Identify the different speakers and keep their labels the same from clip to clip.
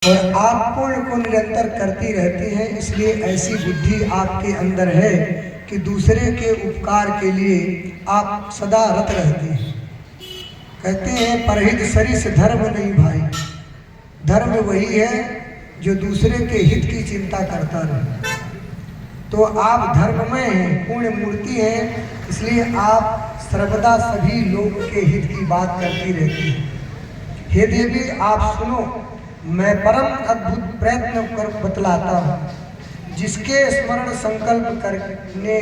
Speaker 1: और आप पुण्य को निरंतर करती रहती हैं, इसलिए ऐसी बुद्धि आपके अंदर है कि दूसरे के उपकार के लिए आप सदा रत रहती हैं। कहते हैं परहित सरिस धर्म नहीं भाई, धर्म वही है जो दूसरे के हित की चिंता करता रहे। तो आप धर्ममय हैं, पूर्ण मूर्ति हैं, इसलिए आप सर्वदा सभी लोगों के हित की बात करती रहती हैं। हे देवी आप सुनो, मैं परम अद्भुत प्रयत्न कर बतलाता हूँ। जिसके स्मरण संकल्प करने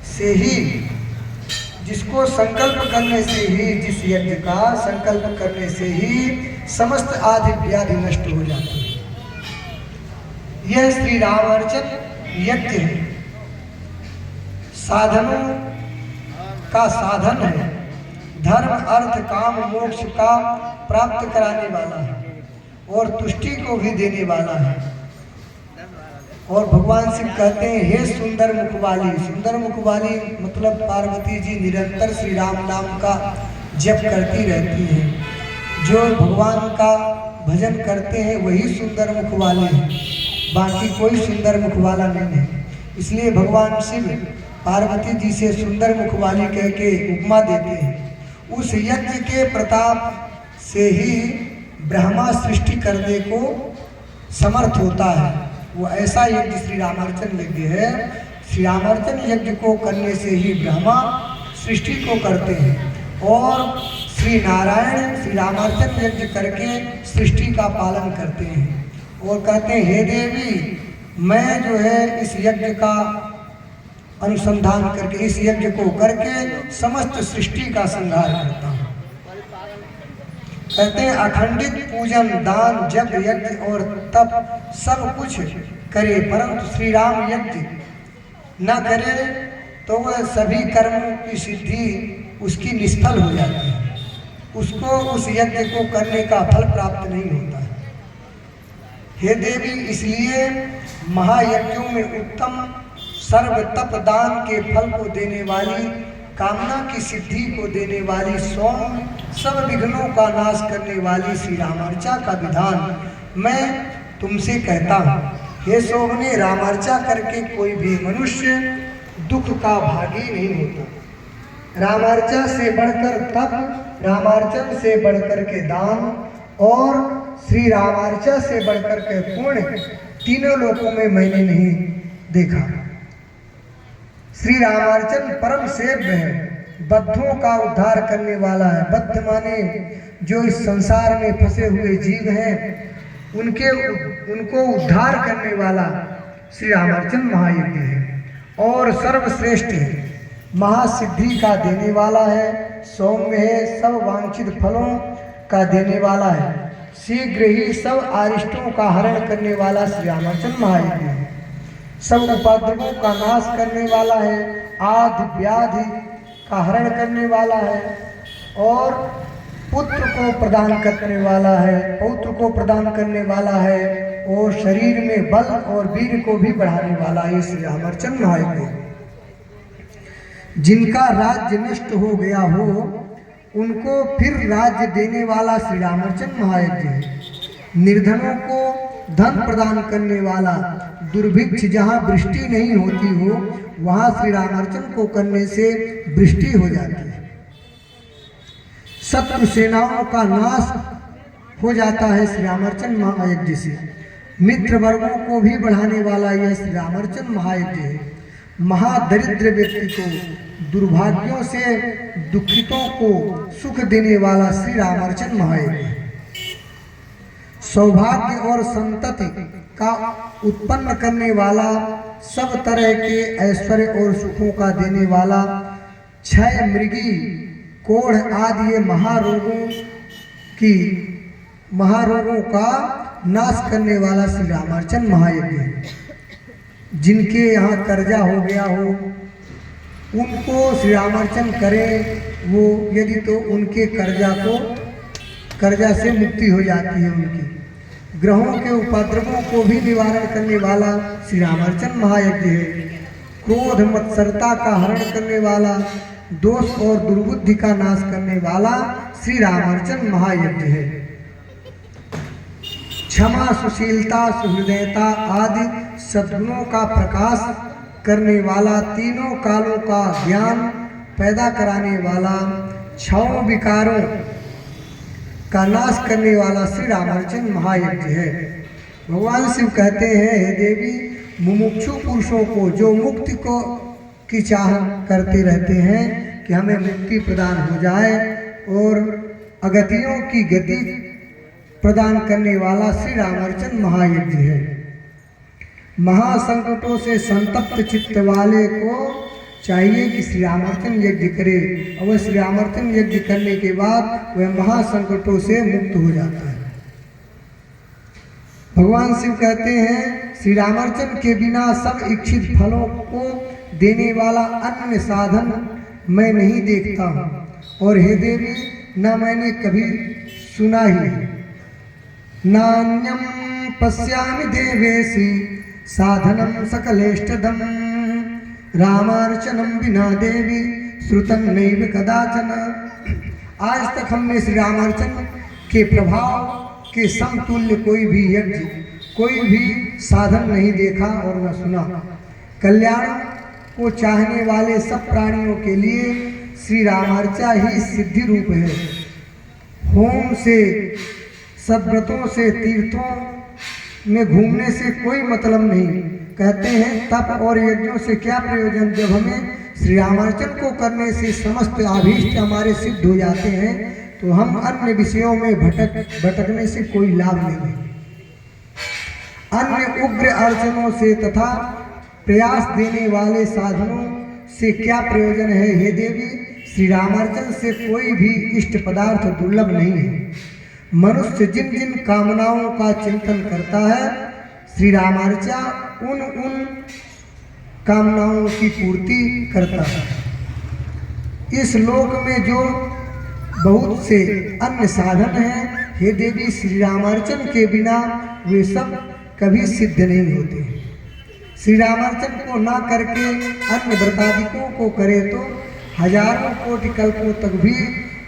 Speaker 1: से ही, जिसको संकल्प करने से ही, जिस यज्ञ का संकल्प करने से ही समस्त आदि व्याधि नष्ट हो जाती है। यह श्री रामार्चन यज्ञ है, साधनों का साधन है, धर्म अर्थ काम मोक्ष का प्राप्त कराने वाला है और तुष्टि को भी देने वाला है। और भगवान शिव कहते हैं हे सुंदर मुख वाली। सुंदर मुख वाली मतलब पार्वती जी निरंतर श्री राम नाम का जप करती रहती हैं। जो भगवान का भजन करते हैं वही सुंदर मुख वाले हैं, बाकी कोई सुंदर मुख वाला नहीं है। इसलिए भगवान शिव पार्वती जी से सुंदर मुख वाली कह के उपमा देते हैं। उस यज्ञ के प्रताप से ही ब्रह्मा सृष्टि करने को समर्थ होता है। वो ऐसा यज्ञ श्री रामार्चन यज्ञ है। श्री रामार्चन यज्ञ को करने से ही ब्रह्मा सृष्टि को करते हैं और श्री नारायण श्री रामार्चन यज्ञ करके सृष्टि का पालन करते हैं। और कहते हैं हे देवी मैं जो है इस यज्ञ का अनुसंधान करके, इस यज्ञ को करके समस्त सृष्टि का संहार करता हूँ। कहते हैं अखंडित पूजन दान जप यज्ञ और तप सब कुछ करे, परंतु श्री राम यज्ञ न करे तो वह सभी कर्मों की सिद्धि उसकी निष्फल हो जाती है। उसको उस यज्ञ को करने का फल प्राप्त नहीं होता है। हे देवी इसलिए महायज्ञों में उत्तम सर्व तप दान के फल को देने वाली, कामना की सिद्धि को देने वाली, सौम्य सब विघ्नों का नाश करने वाली श्री रामार्चा का विधान मैं तुमसे कहता हूँ। हे शोभने रामार्चा करके कोई भी मनुष्य दुख का भागी नहीं होता। रामार्चा से बढ़कर तप, रामार्चन से बढ़कर के दान और श्री रामार्चा से बढ़कर के पुण्य तीनों लोकों में मैंने नहीं देखा। श्री रामार्चन परम सेव्य है, बद्धों का उद्धार करने वाला है। बद्ध माने जो इस संसार में फंसे हुए जीव हैं उनको उद्धार करने वाला श्री रामार्चन महायज्ञ है और सर्वश्रेष्ठ है, महासिद्धि का देने वाला है, सौम्य है, सब वांछित फलों का देने वाला है, शीघ्र ही सब अरिष्टों का हरण करने वाला श्री रामार्चन महायज्ञ है, सब उपद्रवों का नाश करने वाला है, आदि व्याधि का हरण करने वाला है और पुत्र को प्रदान करने वाला है, पौत्र को प्रदान करने वाला है और शरीर में बल और वीर को भी बढ़ाने वाला है श्री रामार्चन महायज्ञ। जिनका राज्य नष्ट हो गया हो उनको फिर राज्य देने वाला श्री रामार्चन महायज्ञ है। निर्धनों को धन प्रदान करने वाला, दुर्भिक्ष जहाँ वृष्टि नहीं होती हो वहाँ श्री रामार्चन को करने से वृष्टि हो जाती है। शत्रु सेनाओं का नाश हो जाता है श्री रामार्चन महायज्ञ से। मित्र वर्गों को भी बढ़ाने वाला यह श्री रामार्चन महायज्ञ है। महादरिद्र व्यक्ति को, दुर्भाग्यों से दुखितों को सुख देने वाला श्री रामार्चन महायज्ञ है। सौभाग्य और संतति का उत्पन्न करने वाला, सब तरह के ऐश्वर्य और सुखों का देने वाला, क्षय मृगी कोढ़ आदि ये महारोगों का नाश करने वाला श्री रामार्चन महायज्ञ है। जिनके यहाँ कर्जा हो गया हो उनको श्री रामार्चन करें, वो यदि तो उनके कर्जा से मुक्ति हो जाती है। उनकी ग्रहों के उपद्रवों को भी निवारण करने वाला श्री रामार्चन महायज्ञ है। क्रोध मत्सरता का हरण करने वाला, दोष और दुर्बुद्धि का नाश करने वाला श्री रामार्चन महायज्ञ है। क्षमा, सुशीलता, सुहृदयता आदि सद्गुणों का प्रकाश करने वाला, तीनों कालों का ज्ञान पैदा कराने वाला, छहों विकारों का नाश करने वाला श्री रामार्चन महायज्ञ है। भगवान शिव कहते हैं, हे देवी, मुमुक्षु पुरुषों को जो मुक्ति को की चाह करते रहते हैं कि हमें मुक्ति प्रदान हो जाए, और अगतियों की गति प्रदान करने वाला श्री रामार्चन महायज्ञ है। महासंकटों से संतप्त चित्त वाले को चाहिए कि श्री रामार्चन यज्ञ करे, और श्री रामार्चन यज्ञ करने के बाद वह महासंकटों से मुक्त हो जाता है। भगवान शिव कहते हैं, श्री रामार्चन के बिना सब इच्छित फलों को देने वाला अन्य साधन मैं नहीं देखता हूँ, और हे देवी, न मैंने कभी सुना ही। नान्यम पश्यामि देवेशी साधनम सकलेष्टदम, रामार्चनम बिना देवी श्रुतम नैव कदाचन। आज तक हमने श्री रामार्चन के प्रभाव के समतुल्य कोई भी यज्ञ, कोई भी साधन नहीं देखा और न सुना। कल्याण को चाहने वाले सब प्राणियों के लिए श्री रामार्चा ही सिद्धि रूप है। होम से, सद्व्रतों से, तीर्थों में घूमने से कोई मतलब नहीं। कहते हैं, तप और यज्ञों से क्या प्रयोजन, जब हमें श्री रामार्चन को करने से समस्त अभीष्ट हमारे सिद्ध हो जाते हैं, तो हम अन्य विषयों में भटकने से कोई लाभ नहीं। अन्य उग्र अर्चनों से तथा प्रयास देने वाले साधनों से क्या प्रयोजन है। हे देवी, श्री रामार्चन से कोई भी इष्ट पदार्थ दुर्लभ नहीं है। मनुष्य जिन जिन कामनाओं का चिंतन करता है, श्री रामार्चा उन कामनाओं की पूर्ति करता है। इस लोक में जो बहुत से अन्य साधन हैं, हे देवी, श्री रामार्चन के बिना वे सब कभी सिद्ध नहीं होते। श्री रामार्चन को ना करके अन्य व्रतादिकों को करे तो हजारों कोटि कल्पों तक भी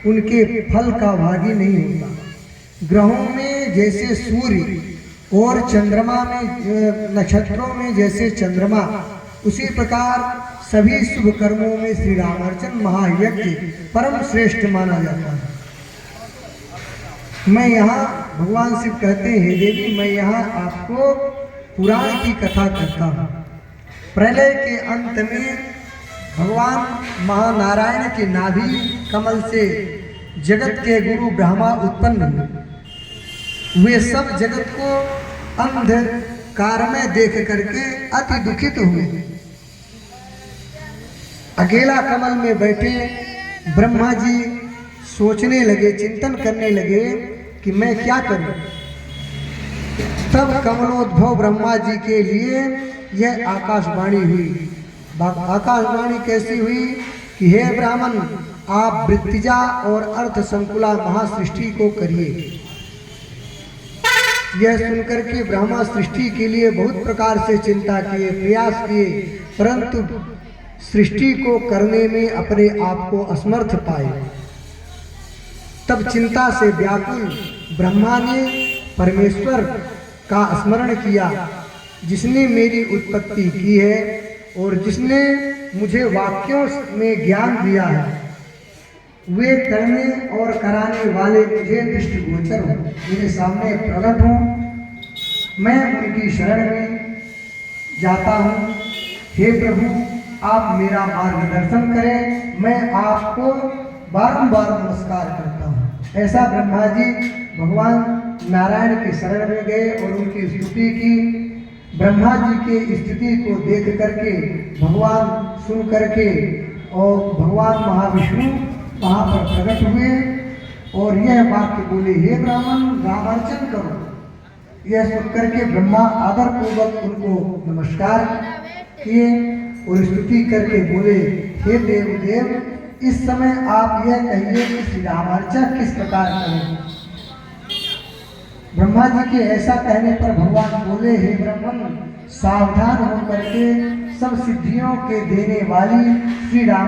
Speaker 1: उनके फल का भागी नहीं होता। ग्रहों में जैसे सूर्य और चंद्रमा में, नक्षत्रों में जैसे चंद्रमा, उसी प्रकार सभी शुभ कर्मों में श्री रामार्चन महायज्ञ परम श्रेष्ठ माना जाता है। मैं यहाँ, भगवान शिव कहते हैं, हे देवी, मैं यहाँ आपको पुराण की कथा करता हूँ। प्रलय के अंत में भगवान महानारायण के नाभि कमल से जगत के गुरु ब्रह्मा उत्पन्न हुए। वे सब जगत को अंधकार में देख करके अति दुखित हुए। अकेला कमल में बैठे ब्रह्मा जी सोचने लगे, चिंतन करने लगे कि मैं क्या करूं। तब कमलोद्भव ब्रह्मा जी के लिए यह आकाशवाणी हुई। आकाशवाणी कैसी हुई कि हे ब्राह्मण, आप वृत्तिजा और अर्थ संकुला महासृष्टि को करिए। यह सुनकर के ब्रह्मा सृष्टि के लिए बहुत प्रकार से चिंता किए, प्रयास किए, परंतु सृष्टि को करने में अपने आप को असमर्थ पाए। तब चिंता से व्याकुल ब्रह्मा ने परमेश्वर का स्मरण किया, जिसने मेरी उत्पत्ति की है और जिसने मुझे वाक्यों में ज्ञान दिया है। वे करने और कराने वाले मुझे दृष्टिगोचर हो, मेरे सामने प्रकट हो। मैं उनकी शरण में जाता हूँ। हे प्रभु, आप मेरा मार्गदर्शन करें, मैं आपको बारंबार नमस्कार करता हूँ। ऐसा ब्रह्मा जी भगवान नारायण के शरण में गए और उनकी स्तुति की। ब्रह्मा जी के स्थिति को देख करके, भगवान सुन करके, और भगवान महाविष्णु वहाँ पर प्रकट हुए और यह वाक्य बोले, हे ब्राह्मण, रामार्चन करो। यह सुन करके ब्रह्मा आदर पूर्वक उनको नमस्कार किए और स्तुति करके बोले, हे देव, इस समय आप यह कहिए कि श्री रामार्चा किस प्रकार करें। ब्रह्मा जी के ऐसा कहने पर भगवान बोले, हे ब्राह्मण, सावधान होकर के सब सिद्धियों के देने वाली श्री राम